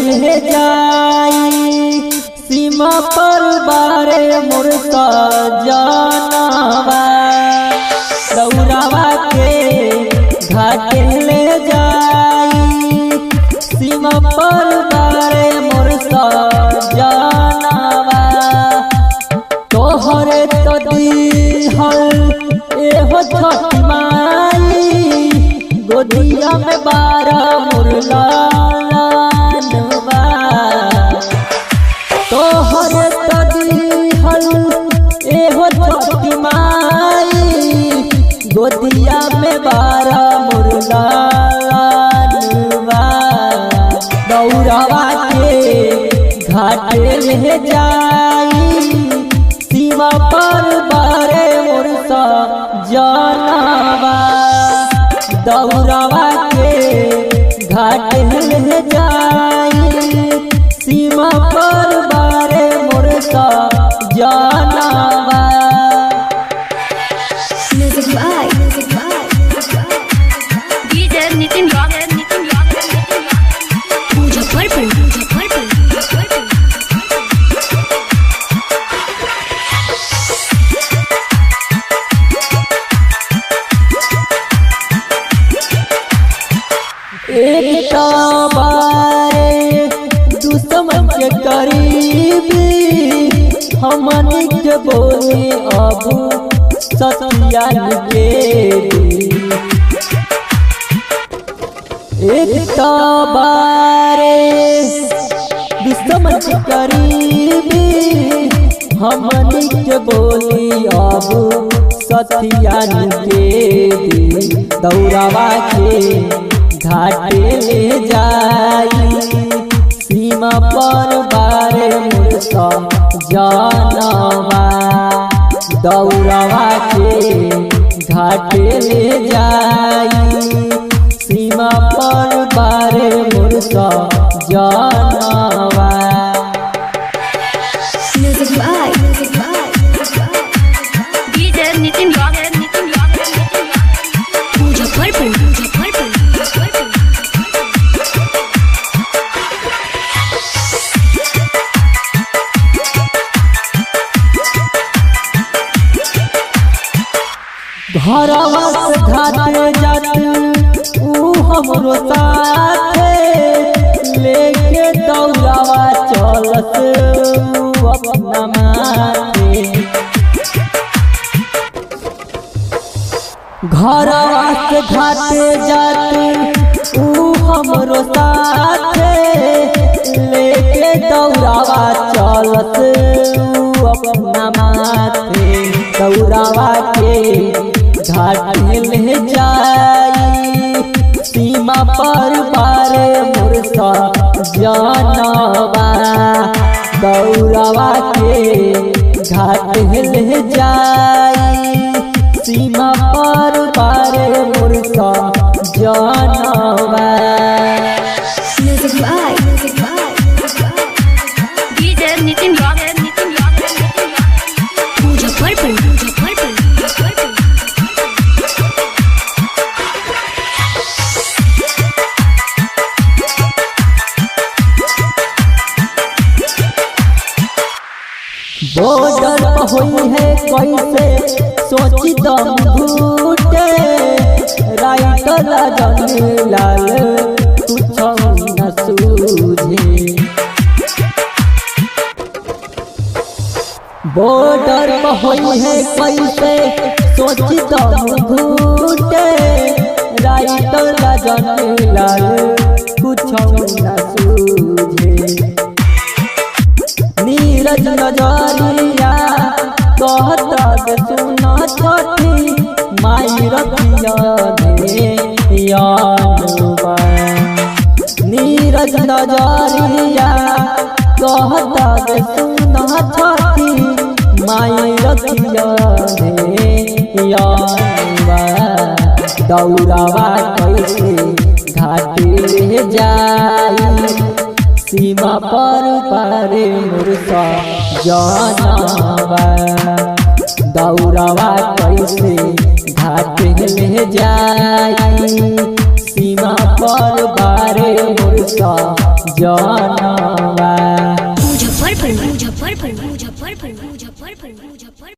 ले जाई सीमा पर बारे मोर सजनवा दौड़ावा के घाट ले जाई सीमा पर बारे मोर सजनवा तोहरे तो दिहल एहो छठी माई गोदिया में बारा मुरला तोहरे तो दिहल एहो छठी माई गोदिया में बारा मुरला दौड़ावा के घाट ले जाई सीमा पर बारे मोर सजनवा दौड़ावा के घाट ले जाई सीमा पर बारे मोर सजनवा डीजे नितिन रॉक मुजफ्फरपुर एक बारे दुश्मन के करीबी हमनी के बोले अब सतिया के एक बारे दुश्मन के करीबी हमनी के बोली अब सतिया के दौड़ावा के घाट ले जाई सीमा पर बारे मोर सजनवा दौड़ावा के घाट ले जाई सीमा पर बारे मोर सजनवा डीजे नितिन रॉक मुजफ्फरपुर घरवा से घाटे जाते ऊ हमरो साथे लेके दौड़ावा चलत अपना माथे घरवा से घाटे जाते ऊ हमरो साथे लेके दौड़ावा चलत अपना माथे दौड़ावा के घाट ले जाई सीमा पर बारे मोर सजनवा दौड़ावा के घाट ले जाई सीमा पर बारे मोर सजनवा DJ Nitin rock Muzaffarpur border होई है कैसे सोची दम घूटे राइटर राजन लाल कुछ न सूझे बॉर्डर होई है कैसे सोची दम घूटे राइटर राजन लाल कुछ न सूझे नीरज नजरिया कहता सुना छठी माई रखिया ध्यानवा नीरज नजरिया कहता सुना छठी माई रखिया ध्यानवा दौड़ावा कैसे घाट ले जाई सीमा पर पारे मोर सजनवा दौड़ावा कैसे घाट ले जाई सीमा पर बारे मोर जनवा। मुजफ्फरपुर मुजफ्फरपुर मुजफ्फरपुर मुजफ्फरपुर मुजफ्फरपुर।